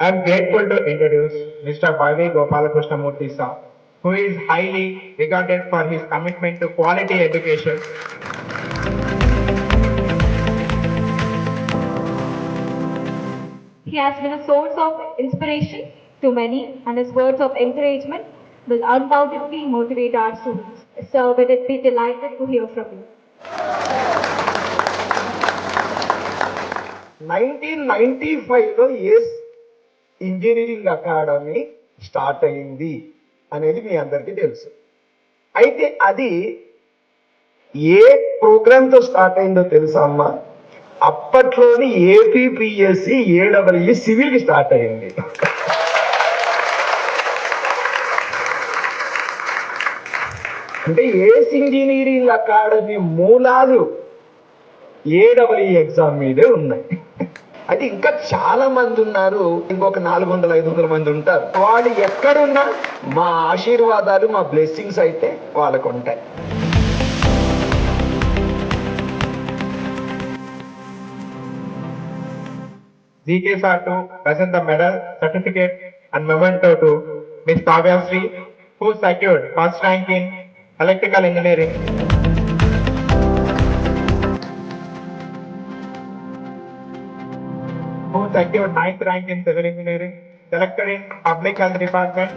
I'm grateful to introduce Mr. Bhavi Gopalakrishna sir, who is highly regarded for his commitment to quality education. He has been a source of inspiration to many, and his words of encouragement will undoubtedly motivate our students. So, we would be delighted to hear from you. 1995లో S engineering academy start అయింది అనేది మీ అందరికీ తెలుసు. అయితే అది ఏ ప్రోగ్రామ్తో start అయిందో తెలుసా అమ్మా? అప్పట్లోని ఏపీపీఎస్సి ఏడబ్ల్యూ సివిల్కి స్టార్ట్ అయింది. అంటే ఏస్ ఇంజనీరింగ్ అకాడమీ మూలాలు ఏడబ్ల్యూ ఎగ్జామ్ మీదే ఉన్నాయి. అయితే ఇంకా చాలా మంది ఉన్నారు, ఇంకొక 400-500 మంది ఉంటారు. వాళ్ళు ఎక్కడున్నా మా ఆశీర్వాదాలు, మా బ్లెస్సింగ్స్ అయితే వాళ్ళకు ఉంటాయి. GK sir to present the medal, certificate and memento to Ms. Kavya Sri, who secured first rank in electrical engineering. Who secured ninth rank in civil engineering, selected in public health department,